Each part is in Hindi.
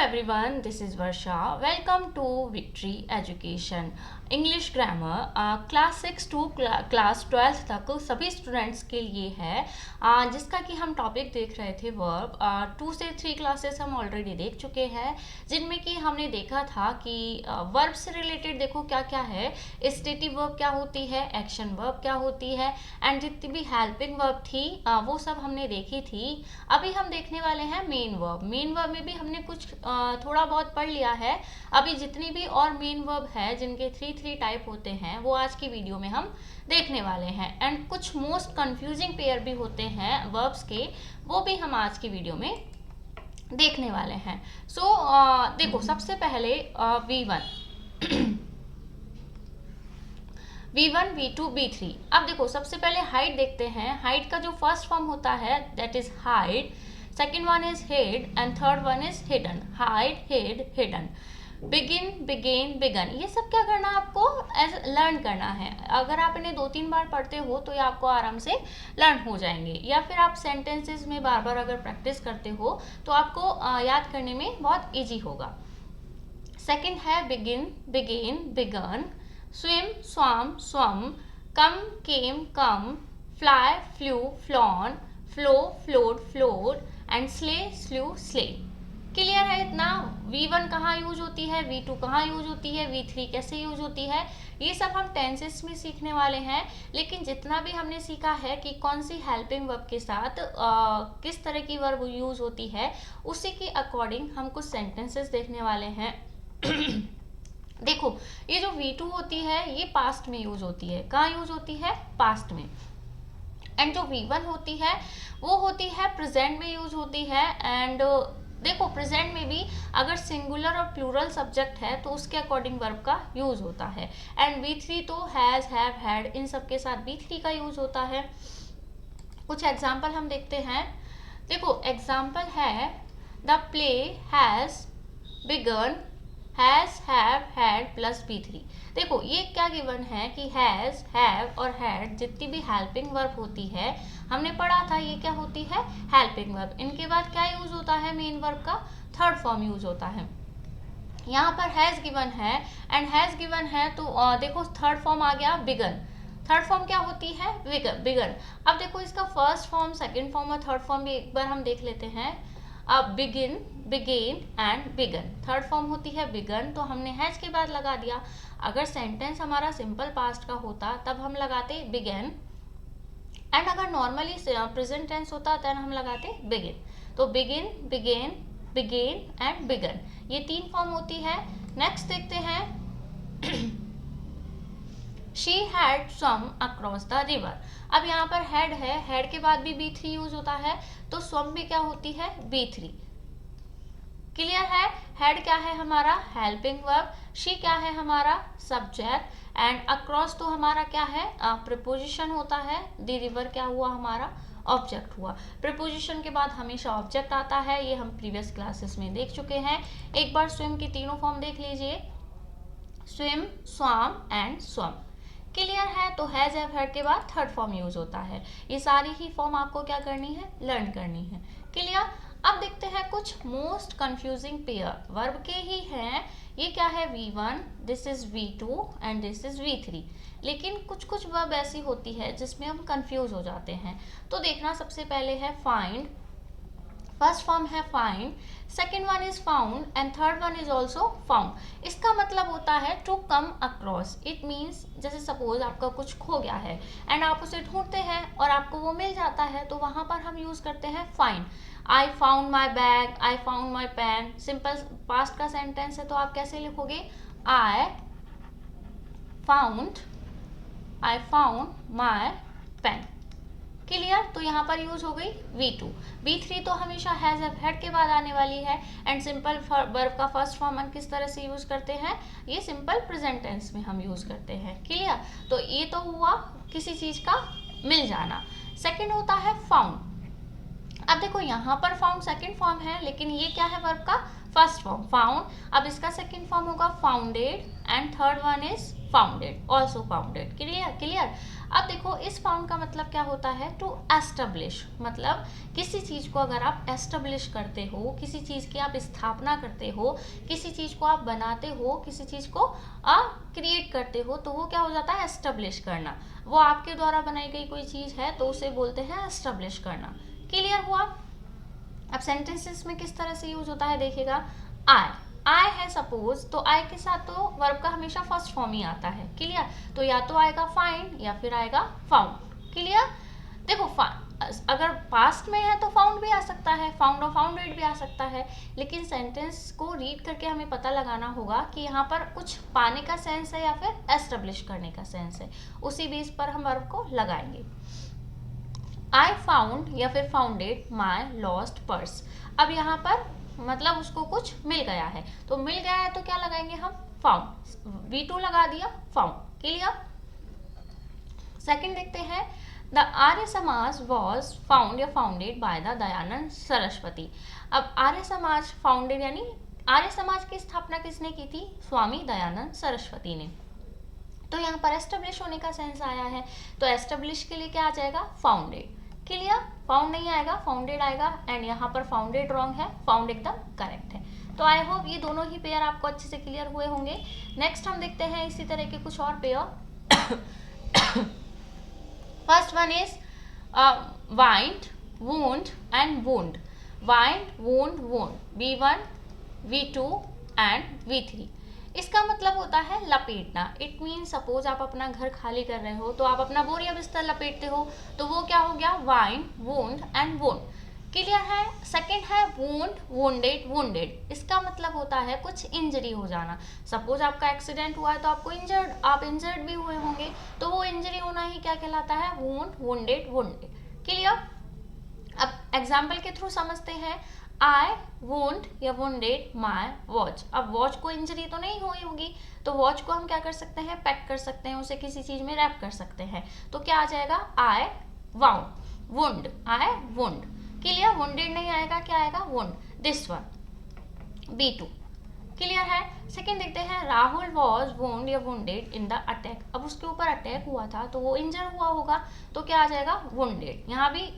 everyone, this is Varsha. Welcome to Victory Education. English grammar class 6 to class 12 तक सभी स्टूडेंट्स के लिए है, जिसका कि हम टॉपिक देख रहे थे वर्ब। 2 से 3 क्लासेस हम ऑलरेडी देख चुके हैं, जिनमें कि हमने देखा था कि वर्ब से रिलेटेड देखो क्या क्या है, स्टेटिव वर्ब क्या होती है, एक्शन वर्ब क्या होती है, एंड जितनी भी हेल्पिंग वर्ब थी वो सब हमने देखी थी। अभी हम देखने वाले हैं मेन वर्ब। मेन वर्ब में भी हमने कुछ थोड़ा बहुत पढ़ लिया है। अभी जितनी भी और मेन वर्ब है जिनके थ्री टाइप होते हैं वो आज की वीडियो में हम देखने वाले हैं, एंड कुछ मोस्ट कंफ्यूजिंग पेयर भी होते हैं वर्ब्स के, वो भी हम आज की वीडियो में देखने वाले हैं। देखो सबसे पहले V1 V1 V2 V3। अब देखो सबसे पहले हाइट देखते हैं। हाइट का जो फर्स्ट फॉर्म होता है that is hide, second one is head and third one is hidden. Hide, head, hidden. Begin, began, begun, ये सब क्या करना है आपको एज लर्न करना है। अगर आप इन्हें 2-3 बार पढ़ते हो तो ये आपको आराम से लर्न हो जाएंगे, या फिर आप सेंटेंसेस में बार बार अगर प्रैक्टिस करते हो तो आपको याद करने में बहुत ईजी होगा। सेकेंड है begin, began, begun. Swim, swam, swum. Come, came, come. Fly, flew, flown. Flow, flowed, flowed. And slay, slew, slay. Clear है इतना? V1 कहाँ यूज होती है, V2 कहाँ यूज होती है, V3 कैसे यूज होती है, ये सब हम टेंसेस में सीखने वाले हैं। लेकिन जितना भी हमने सीखा है कि कौन सी हेल्पिंग वर्ब के साथ किस तरह की वर्ब यूज होती है, उसी के अकॉर्डिंग हम कुछ सेंटेंसेस देखने वाले हैं। देखो ये जो V2 होती है ये पास्ट में यूज होती है। कहाँ यूज होती है? पास्ट में। एंड जो V1 होती है वो होती है प्रेजेंट में यूज होती है। एंड देखो प्रेजेंट में भी अगर सिंगुलर और प्लूरल सब्जेक्ट है तो उसके अकॉर्डिंग वर्ब का यूज होता है। एंड V3 तो हैज, हैव, हैड, इन सब के साथ V3 का यूज होता है। कुछ एग्जाम्पल हम देखते हैं। देखो एग्जाम्पल है the play has begin, has, have, had plus V3। देखो ये क्या गिवन है कि हैज, हैव और हैड जितनी भी हेल्पिंग वर्ब होती है, हमने पढ़ा था ये क्या होती है, हेल्पिंग वर्ब। इनके बाद क्या यूज होता है मेन वर्ब का? थर्ड फॉर्म यूज होता है। यहाँ पर हैज गिवन है, एंड हैज गिवन है तो देखो थर्ड फॉर्म आ गया बिगन। थर्ड फॉर्म क्या होती है? बिगन। अब देखो इसका फर्स्ट फॉर्म, सेकेंड फॉर्म और थर्ड फॉर्म भी एक बार हम देख लेते हैं। अब begin, began and begun. Third form होती है बिगन, तो हमने हैज के बाद लगा दिया। अगर सेंटेंस हमारा सिंपल पास्ट का होता तब हम लगाते बिगेन, एंड अगर नॉर्मली प्रेजेंट टेंस होता देन हम लगाते बिगिन। तो begin, began, began and begun, ये 3 फॉर्म होती है। नेक्स्ट देखते हैं She had swum across the river। अब यहाँ पर हैड है, हैड के बाद भी B3 यूज होता है, तो स्वम भी क्या होती है? B3। क्लियर है? हैड क्या है हमारा? Helping verb. शी क्या है हमारा? सब्जेक्ट। एंड अक्रॉस तो हमारा क्या है? प्रीपोजिशन होता है। द रिवर क्या हुआ हमारा? ऑब्जेक्ट हुआ। प्रीपोजिशन के बाद हमेशा ऑब्जेक्ट आता है, ये हम प्रीवियस क्लासेस में देख चुके हैं। एक बार स्विम की तीनों फॉर्म देख लीजिए, स्विम, स्वाम एंड स्वम। क्लियर है? तो हैज, हैव, हैड के बाद थर्ड फॉर्म यूज होता है। ये सारी ही फॉर्म आपको क्या करनी है? लर्न करनी है। क्लियर? अब देखते हैं कुछ मोस्ट कंफ्यूजिंग पेयर वर्ब के ही हैं। ये क्या है? V1, this is V2 and this is V3। लेकिन कुछ कुछ वर्ब ऐसी होती है जिसमें हम कंफ्यूज हो जाते हैं। तो देखना, सबसे पहले है फाइंड। फर्स्ट फॉर्म है find, second one is found and third one is also found. इसका मतलब होता है to come across. It means जैसे सपोज आपका कुछ खो गया है एंड आप उसे ढूंढते हैं और आपको वो मिल जाता है, तो वहां पर हम यूज करते हैं find. I found my bag, I found my pen. Simple past का सेंटेंस है तो आप कैसे लिखोगे? I found my pen. Clear? तो यहाँ पर यूज हो गई V2। V3 तो हमेशा हैज, हैव, हैड के बाद आने वाली है। एंड सिंपल वर्ब का फर्स्ट फॉर्म हम किस तरह से यूज करते हैं? ये सिंपल प्रेजेंट टेंस में हम यूज करते हैं। क्लियर? तो ये तो हुआ किसी चीज का मिल जाना। सेकंड होता है फाउंड। अब देखो यहाँ पर फाउंड सेकंड फॉर्म है, लेकिन ये क्या है वर्ब का? First form found. अब इसका सेकंड फॉर्म होगा founded and third one is founded, also founded. Clear? अब देखो इस फाउंड का मतलब क्या होता है, टू एस्टेब्लिश, मतलब किसी चीज़ को अगर आप एस्टेब्लिश करते हो, किसी चीज़ की आप स्थापना करते हो, किसी चीज़ को आप बनाते हो, किसी चीज़ को क्रिएट करते हो, तो वो क्या हो जाता है, एस्टेब्लिश करना। वो आपके द्वारा बनाई गई कोई चीज़ है तो उसे बोलते हैं एस्टेब्लिश करना। क्लियर हुआ? अब सेंटेंसेस में किस तरह से यूज होता है देखिएगा। आई है सपोज, तो आई के साथ तो वर्ब का हमेशा फर्स्ट फॉर्म ही आता है। क्लियर? तो या तो आएगा फाइंड या फिर आएगा फाउंड। क्लियर? देखो अगर पास्ट में है तो फाउंड भी आ सकता है, फाउंड और फाउंडेड भी आ सकता है, लेकिन सेंटेंस को रीड करके हमें पता लगाना होगा कि यहाँ पर कुछ पाने का सेंस है या फिर एस्टेब्लिश करने का सेंस है, उसी बेस पर हम वर्ब को लगाएंगे। आई फाउंड या फिर फाउंडेड माई लॉस्ट पर्स। अब यहाँ पर मतलब उसको कुछ मिल गया है, तो मिल गया है तो क्या लगाएंगे हम, फाउंड, V2 लगा दिया, फाउंड। क्लियर? सेकंड देखते हैं, the Arya Samaj was found या founded by the Dayanand Saraswati. अब आर्य समाज फाउंडेड यानी आर्य समाज की स्थापना किसने की थी, स्वामी दयानंद सरस्वती ने। तो यहाँ पर एस्टेब्लिश होने का सेंस आया है, तो एस्टेब्लिश के लिए क्या आ जाएगा, फाउंडेड। क्लियर? फाउंड नहीं आएगा, फाउंडेड आएगा, एंड यहाँ पर फाउंडेड रॉन्ग है, फाउंड एकदम करेक्ट है। तो आई होप ये दोनों ही पेयर आपको अच्छे से क्लियर हुए होंगे। नेक्स्ट हम देखते हैं इसी तरह के कुछ और pair. First one is wind, wound and wound. Wind, wound, wound, V1, V2 and V3। इसका मतलब होता है लपेटना। इट मीन सपोज आप अपना घर खाली कर रहे हो तो आप अपना बोरिया बिस्तर लपेटते हो, तो वो क्या हो गया, wind, wound and wound. Clear है? सेकंड है वूंड, वुंडेड, वुंडेड। इसका मतलब होता है कुछ इंजरी हो जाना। सपोज आपका एक्सीडेंट हुआ है तो आपको आप इंजर्ड भी हुए होंगे, तो वो इंजरी होना ही क्या कहलाता है, वूंड, वुंडेड, वुंडेड। क्लियर? अब एग्जाम्पल के थ्रू समझते हैं। आई वुंड या वुंडेड माई वॉच। अब वॉच को इंजरी तो नहीं हुई होगी, तो वॉच को हम क्या कर सकते हैं, पैक कर सकते हैं, उसे किसी चीज में रैप कर सकते हैं, तो क्या आ जाएगा, आई वाउंड, वुंड, आई वुंड। क्लियर? वुंडेड नहीं आएगा, क्या आएगा, wound. This one B2। Clear है? सेकंड देखते हैं, राहुल वॉज वुंड या वुंडेड इन द अटैक। अब उसके ऊपर अटैक हुआ था तो वो इंजर हुआ होगा, तो क्या आ जाएगा, वुंडेड। यहाँ भी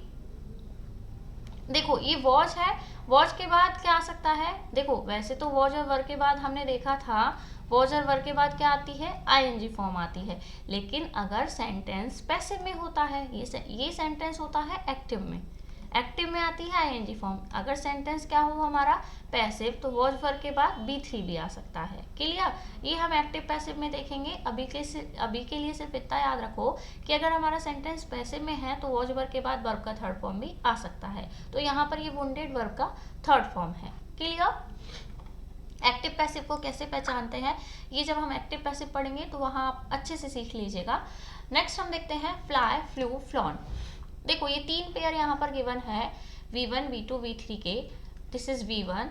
देखो ये वॉच है, वॉच के बाद क्या आ सकता है, देखो वैसे तो वॉच और वर्ब के बाद हमने देखा था, वॉच और वर्ब के बाद क्या आती है, ING फॉर्म आती है। लेकिन अगर सेंटेंस पैसिव में होता है, ये सेंटेंस होता है एक्टिव में, एक्टिव में आती है ING फॉर्म। अगर सेंटेंस क्या हो हमारा पैसिव, तो वॉच वर्ब के बाद B3 भी आ सकता है। क्लियर? ये हम एक्टिव पैसिव में देखेंगे। अभी के लिए सिर्फ इतना याद रखो कि अगर हमारा सेंटेंस पैसिव में है तो वॉच वर्ब के बाद वर्ब का थर्ड फॉर्म भी आ सकता है। तो यहाँ पर ये वुंडेड वर्ब का थर्ड फॉर्म है। क्लियर? एक्टिव पैसिव को कैसे पहचानते हैं, ये जब हम एक्टिव पैसिव पढ़ेंगे तो वहाँ आप अच्छे से सीख लीजिएगा। नेक्स्ट हम देखते हैं फ्लाई, फ्लू, फ्लॉन। देखो ये तीन पेयर यहाँ पर गिवन है, V1, V2, V3 के। This is V1,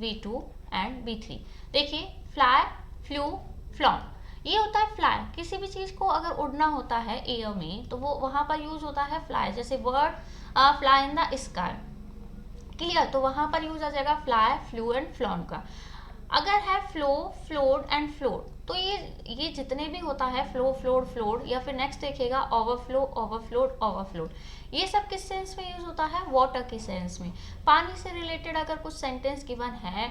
V2 and V3। देखिए फ्लाई, फ्लू, फ्लॉन, ये होता है फ्लाई। किसी भी चीज को अगर उड़ना होता है एयर में तो वो वहां पर यूज होता है फ्लाई। जैसे word fly in the sky. Clear? तो वहां पर यूज आ जाएगा फ्लाई, फ्लू एंड फ्लॉन का। अगर है फ्लो, फ्लोड एंड फ्लोड, तो ये जितने भी होता है फ्लो, फ्लोड, फ्लोड, या फिर नेक्स्ट देखिएगा ओवरफ्लो, ओवरफ्लोड, ओवरफ्लोड, ये सब किस सेंस में यूज होता है, वाटर के सेंस में। पानी से रिलेटेड अगर कुछ सेंटेंस गिवन है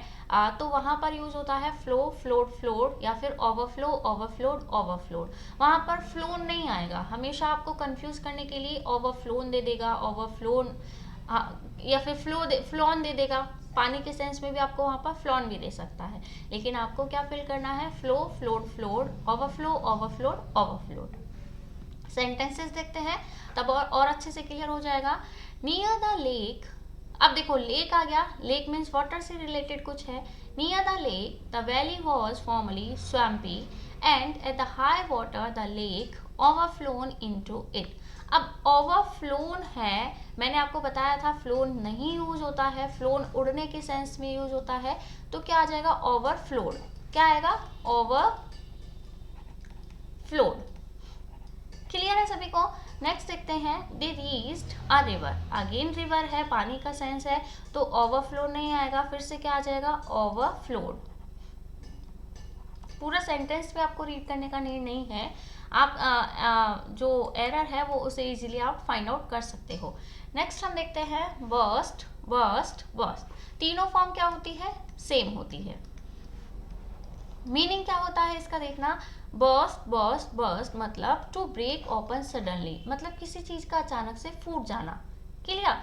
तो वहां पर यूज होता है फ्लो, फ्लोड, फ्लोड, या फिर ओवरफ्लो, ओवरफ्लोड, ओवरफ्लोड। वहां पर फ्लोन नहीं आएगा, हमेशा आपको कंफ्यूज करने के लिए ओवरफ्लोन दे देगा, ओवरफ्लोन, या फिर फ्लोन दे देगा। पानी के सेंस में भी आपको वहां पर फ्लॉन भी दे सकता है, लेकिन आपको क्या फिल करना है, flow, flowed, flowed, overflow, overflowed, overflowed. Sentences देखते हैं तब और अच्छे से क्लियर हो जाएगा। नियर द लेक, अब देखो लेक आ गया, लेक मीन्स वाटर से रिलेटेड कुछ है। Near the lake the valley was formerly swampy and at the high water the lake overflown into it. अब ओवरफ्लोन है, मैंने आपको बताया था फ्लोन नहीं यूज होता है, फ्लोन उड़ने के सेंस में यूज होता है, तो क्या आ जाएगा, ओवरफ्लोड। क्या आएगा, ओवरफ्लोड। क्लियर है सभी को? नेक्स्ट देखते हैं, they reached a river. Again river है, पानी का सेंस है, तो ओवरफ्लो नहीं आएगा, फिर से क्या आ जाएगा, ओवरफ्लोड। पूरा सेंटेंस पे आपको रीड करने का नीड नहीं है, आप जो एरर है वो उसे इजीली आप फाइंड आउट कर सकते हो। नेक्स्ट हम देखते हैं बर्स्ट, बर्स्ट, बर्स्ट। तीनों फॉर्म क्या होती है? सेम होती है। मीनिंग क्या होता है इसका देखना। बर्स्ट, बर्स्ट, बर्स्ट मतलब टू ब्रेक ओपन सडनली, मतलब किसी चीज का अचानक से फूट जाना। क्लियर?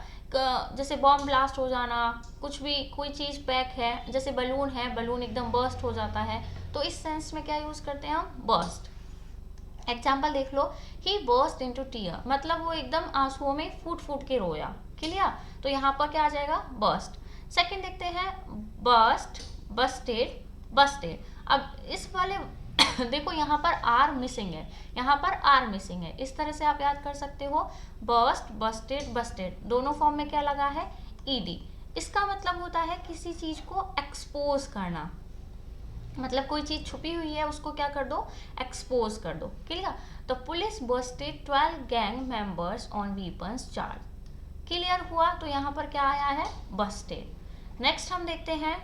जैसे बॉम्ब ब्लास्ट हो जाना, कुछ भी कोई चीज पैक है, जैसे बलून है, बलून एकदम बर्स्ट हो जाता है, तो इस सेंस में क्या यूज करते हैं हम? बर्स्ट। एग्जाम्पल देख लो, ही बर्स्ट इनटू टीयर, मतलब वो एकदम आंसुओं में फूट फूट के रोया। क्लियर? तो यहाँ पर क्या आ जाएगा? बर्स्ट। सेकंड देखते हैं बर्स्ट, बस्टेड, बस्टेड। अब इस वाले देखो यहाँ पर आर मिसिंग है, यहाँ पर आर मिसिंग है, इस तरह से आप याद कर सकते हो। बर्स्ट, बस्टेड, बस्टेड दोनों फॉर्म में क्या लगा है? ईडी। इसका मतलब होता है किसी चीज को एक्सपोज करना, मतलब कोई चीज छुपी हुई है उसको क्या कर दो? एक्सपोज कर दो। क्लियर? तो police Busted 12 gang members on weapons charge. Clear हुआ? तो यहाँ पर क्या आया है? बस्टेड। नेक्स्ट हम देखते हैं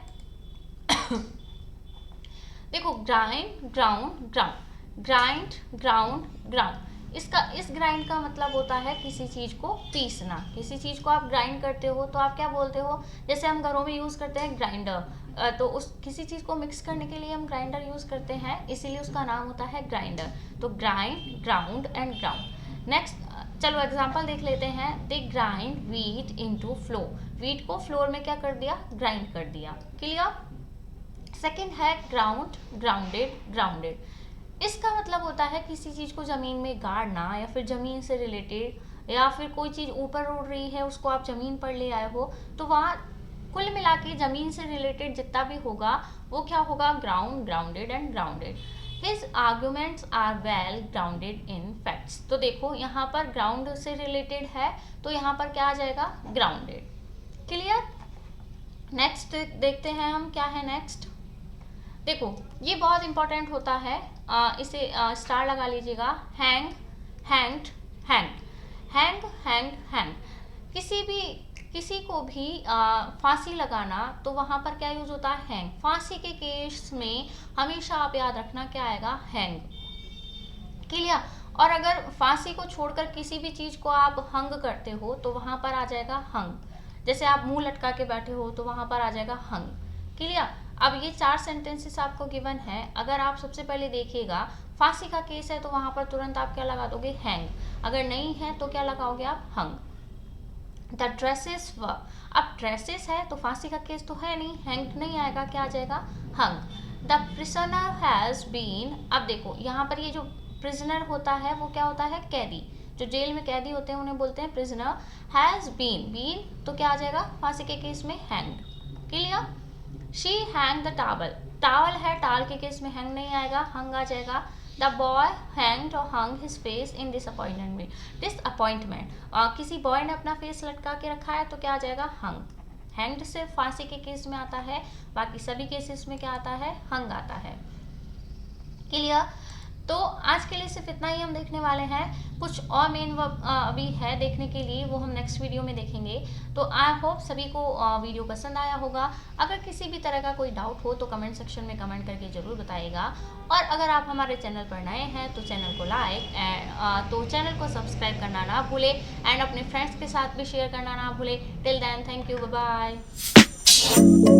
देखो grind, ground, ground, grind, ground, ground. इसका इस ग्राइंड का मतलब होता है किसी चीज को पीसना। किसी चीज को आप ग्राइंड करते हो तो आप क्या बोलते हो? जैसे हम घरों में यूज करते हैं ग्राइंडर, तो उस किसी चीज को मिक्स करने के लिए हम ग्राइंडर यूज करते हैं, इसीलिए उसका नाम होता है ग्राइंडर। तो grind, ground and ground. Next चलो एग्जांपल देख लेते हैं। They grind wheat into flour, wheat को फ्लोर में क्या कर दिया? ग्राइंड कर दिया। क्लियर? सेकेंड है ग्राउंड, ग्राउंडेड, ग्राउंडेड। इसका मतलब होता है किसी चीज को जमीन में गाड़ना, या फिर जमीन से रिलेटेड, या फिर कोई चीज ऊपर उड़ रही है उसको आप जमीन पर ले आए हो, तो वहाँ कुल मिला के जमीन से रिलेटेड जितना भी होगा वो क्या होगा? Ground, grounded and grounded. His arguments are well grounded in facts. तो देखो यहाँ पर ग्राउंड से रिलेटेड है, तो यहाँ पर क्या आ जाएगा? ग्राउंडेड। क्लियर? नेक्स्ट देखते हैं हम क्या है नेक्स्ट। देखो ये बहुत इंपॉर्टेंट होता है, इसे स्टार लगा लीजिएगा। Hang, hanged, hang, hang, hang, hang. किसी को भी फांसी लगाना तो वहां पर क्या यूज होता है? हैंग। फांसी के केस में हमेशा आप याद रखना क्या आएगा? हैंग। क्लियर? और अगर फांसी को छोड़कर किसी भी चीज को आप हंग करते हो तो वहां पर आ जाएगा हंग। जैसे आप मुंह लटका के बैठे हो तो वहां पर आ जाएगा हंग। क्लियर? अब ये 4 सेंटेंसेस आपको गिवन है। अगर आप सबसे पहले देखिएगा, फांसी का केस है तो वहां पर तुरंत आप क्या लगा दोगे? हैंग। अगर नहीं है तो क्या लगाओगे आप? हंग। द ड्रेसेस व, अब ड्रेसेस है तो फांसी का केस तो है नहीं, हैंग नहीं आएगा, क्या आ जाएगा? हंग। द प्रिजनर हैज बीन, अब देखो यहाँ पर ये जो प्रिजनर होता है वो क्या होता है? कैदी। जो जेल में कैदी होते हैं उन्हें बोलते हैं प्रिजनर। हैज बीन, बीन तो क्या आ जाएगा? फांसी के केस में hang. Clear? She hang the towel, towel है, टाल के केस में हैंग नहीं आएगा, हंग आ जाएगा। द बॉय हैंग्ड और हंग हिज फेस इन डिसअपॉइंटमेंट में, डिसअपॉइंटमेंट, किसी बॉय ने अपना फेस लटका के रखा है तो क्या आ जाएगा? हंग। हैंग्ड सिर्फ फांसी के केस में आता है, बाकी सभी केसेस में क्या आता है? हंग आता है। क्लियर? तो आज के लिए सिर्फ इतना ही हम देखने वाले हैं। कुछ और मेन अभी है देखने के लिए, वो हम नेक्स्ट वीडियो में देखेंगे। तो आई होप सभी को वीडियो पसंद आया होगा। अगर किसी भी तरह का कोई डाउट हो तो कमेंट सेक्शन में कमेंट करके ज़रूर बताइएगा। और अगर आप हमारे चैनल पर नए हैं तो चैनल को तो चैनल को सब्सक्राइब करना ना भूले, एंड अपने फ्रेंड्स के साथ भी शेयर करना ना भूले। Till then, thank you, bye bye.